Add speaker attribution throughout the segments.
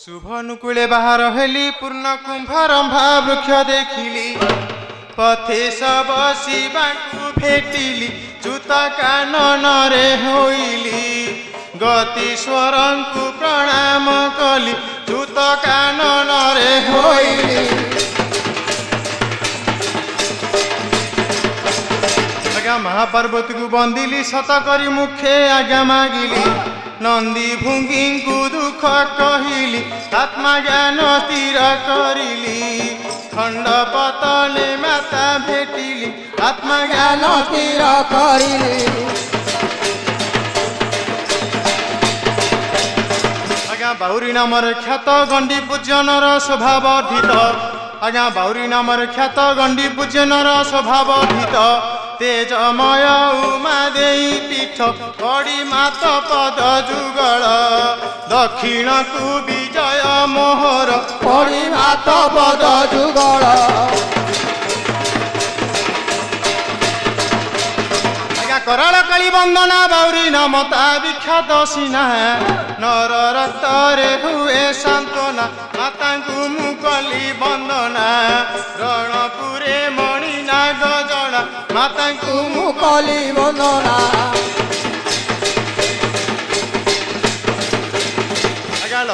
Speaker 1: शुभनुकूले बाहर हेली पूर्ण कुंभरंभा वृक्ष देखिली पथे सब शिवाकु भेटिली जूत कानन रे होइली गतीश्वरंकु प्रणाम कली जूत कानन रे होइली आज्ञा महापार्वती को बंदिली सत करी मुखे आज्ञा मागिली नंदी भुंगी को दुख कहली आत्मा ज्ञान स्थिर करिली खंड पतले माता भेटिली आत्मा ज्ञान स्थिर करिली आज्ञा बाहुरी नाम ख्यात गंडी पूजनर स्वभाव वर्धित आज्ञा बाहुरी नाम ख्यात गंडी पूजनर स्वभाव वर्धित तेजमय उमा देई पीठ बड़ी मात पद जुगल दक्षिण को विजय मोहर बड़ी मात पद जुगल आज्ञा कराल कली वंदना बाउरी नमता विख्यात सिना नर रक्तरे हुए सांत्वना माता को मुकली वंदना रणपुरे मणि नाग जड़ा माता को मुकली वंदना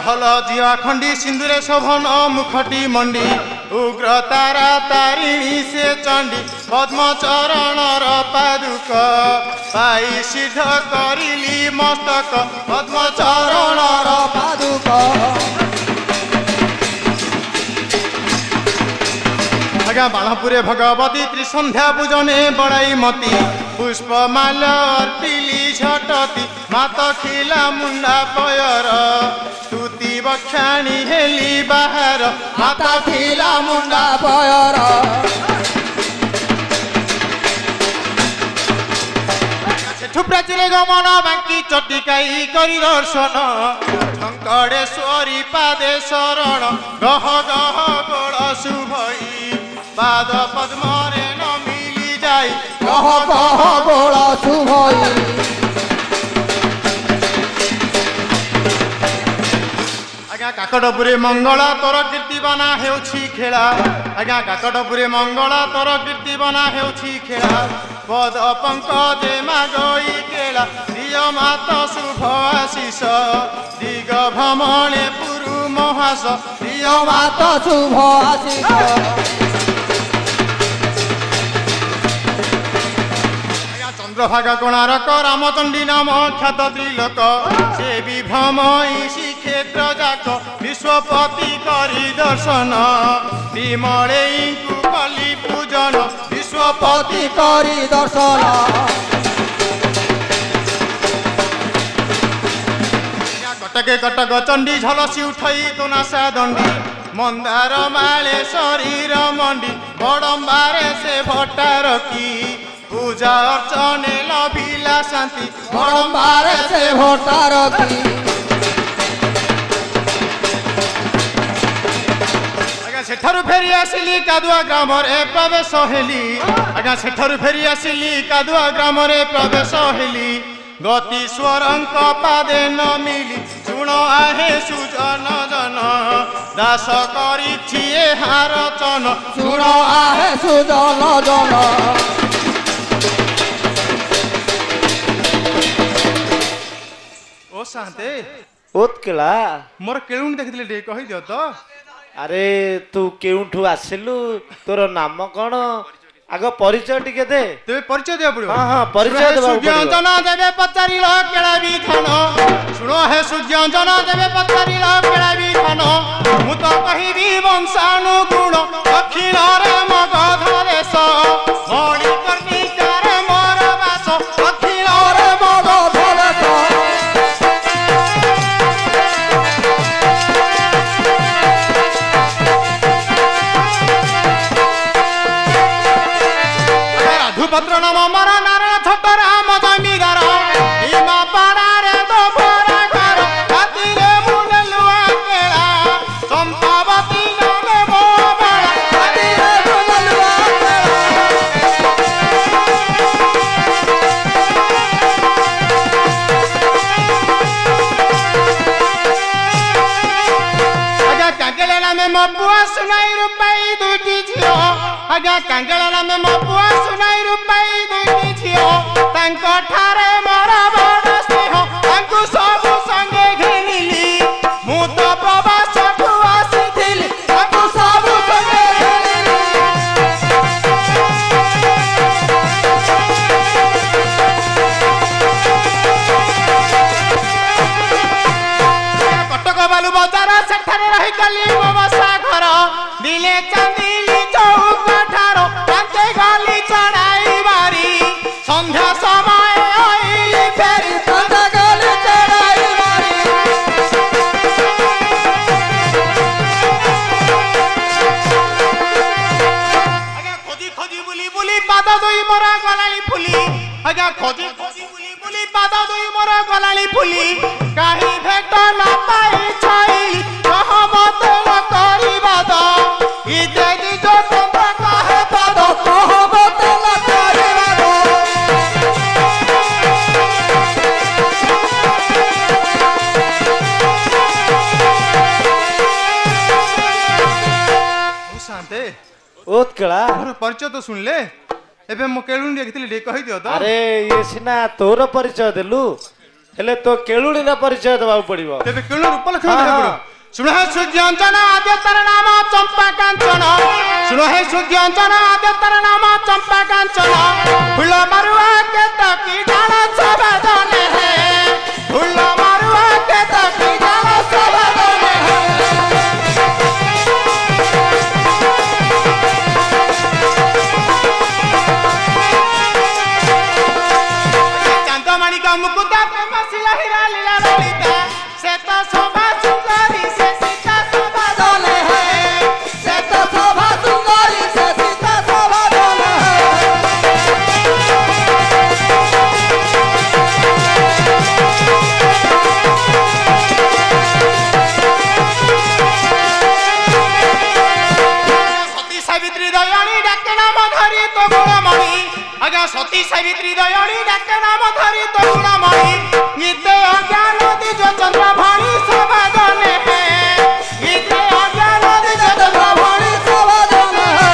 Speaker 1: हल जिया खंडी सिंदूरे शोभन मुखटी मंडी उग्र तारा तारिणी से चंडी पद्म चरण पादुक पाई सिद्ध करिली मस्तक पद्म चरण पादुक आज्ञा बाणपुरे भगवती त्रिसंध्या पूजने बड़ाई मती पुष्पमाल अर्पिली झटती मात खिला मुंडा पयर स्तुति बक्षाणी हेली बाहर माता खिला मुंडा पयर सेठु प्राचीरे गमन बांकी चटिकाई करी दर्शन शंकरेश्वरी पादे शरण गह गह गोड़ शुभई पाद पद्मरे न मिली जाई गह गह गोड़ शुभई आज्ञा काकटपुरे मंगला तोर कीर्ति बना हेउछि खेला आज्ञा काकटपुरे मंगला तोर कीर्ति बना हेउछि खेला पद पंकजे मागई केला दिय मात शुभ आशीष दिग भ्रमणे पुरु महास दिय मात शुभ आशीष चंद्रभागा कोणारक रामचंडी नाम ख्यात त्रिलोक से विभ्रमयी श्रीक्षेत्र जाक विश्वपति करी दर्शन विमले कली पूजन विश्वपति करी दर्शन कटके कटक चंडी झलसी उठई तो नासा दंडी मंदार माले शरीर मंडी बड़म्बारे से भट्टा रखी पूजा अर्चने लभिला शांति बड़म्बारे से भट्टा रखी आज्ञा सेठारु फेरी आसिली कादुआ ग्राम रे प्रवेश हेली आज्ञा सेठारु फेरी आसिली कादुआ ग्राम रे प्रवेश हेली गतीश्वरंक पादे न मिली शुण आहे सुजन जन दास करी हार चन शुण आहे सुजन जन ओ शांते
Speaker 2: ओतकेला
Speaker 1: मोर केउन देखिले टे कहि दियो तो
Speaker 2: अरे तू केउठू आसिलु तोर नाम कोन आगो परिचय टिके दे
Speaker 1: तेबे परिचय देबा पड़ो
Speaker 2: हां हां परिचय देबा पड़ो
Speaker 1: सुज्ञांजना देबे पचारिल केला भी थान सुनो हे सुज्ञांजना देबे पचारिल केला भी थान मु तो कहिबी वंशानुगुण दक्षिण रे मगध देश मणि कर्णिकार मोर वास दक्षिण रे मगध देश भद्र नाम मरा नारायण छोट राम जमीदार भीमा पाड़े दो बड़ा घर हाथी रे मुंडे लुआ केला चंपावती नामे मो बड़ा हाथी रे मुंडे लुआ मो पुआ सुनाई रुपाई दुईटी झियो आज्ञा कांगेला नामे मो पुआ सुनाई रुपाई दुईटी झियो तांको ठारे मोर बड़ स्नेह तांको सब संगे घेनिली मु तो प्रवास को आसीथिली तांको सब संगे घेनिली कटक बालू बजार सेठारे रही गली मो बसा घर दिले चांदिली चौक ठारो कांते गली चढ़ाई बारी संध्या समय आइली फेरी संध्या गली चढ़ाई बारी आगे खोजी खोजी बुली बुली पाद दुई मोरा गलाली फुली आगे खोजी खोजी बुली बुली पाद दुई मोरा गलाली फुली काही भेट न पाई छाई कह मत न करिबा द इते दी जो तंत्र कहे पद कह मत न करिबा द ओ शांते
Speaker 2: उत्कला
Speaker 1: मोर परिचय तो सुन ले एबे मो केळुंडी देखितली डे कहि दियो त
Speaker 2: अरे ये सिना तोर परिचय देलु हेले तो केळुड़ी ना परिचय देबाउ पड़िबो
Speaker 1: तेबे केळु रूप लक्षण देखो सुन है सूर्यांजन आद्य तर नाम चंपा कांचन सुन है सूर्यांजन आद्य तर नाम चंपा कांचन फूल मारुआ के तकी डाल सब दने है फूल मारुआ के तकी डाल सब दने है चांदमणि का मुकुटा प्रेम शिला हीरा लीला ललिता से तो शोभा सुंदरी से सीता शोभा दोले है से तो शोभा सुंदरी से सीता शोभा दोले है सती सावित्री दयानी डाके नाम धरी तो गुणमणि आज्ञा सती सावित्री दयानी डाके नाम धरी तो गुणमणि गीते अज्ञान दिज चंद्र भाणी शोभा दने है गीते अज्ञान दिज चंद्र भाणी शोभा दने है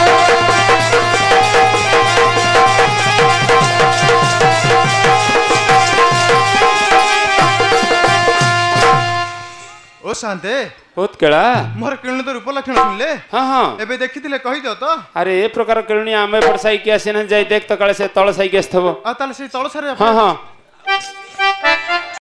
Speaker 1: ओ शांते
Speaker 3: उत्कला
Speaker 1: मोर केळु तो रूप लक्षण सुन ले
Speaker 3: हाँ हाँ
Speaker 1: एबे देखिथिले कहि दियो तो
Speaker 3: अरे ए प्रकार केळुनी आमे पड़ साई के आसे न जाई देख तो काले से तळ साई के आस्थबो
Speaker 1: आ ताले से तळ सारे
Speaker 3: हाँ हाँ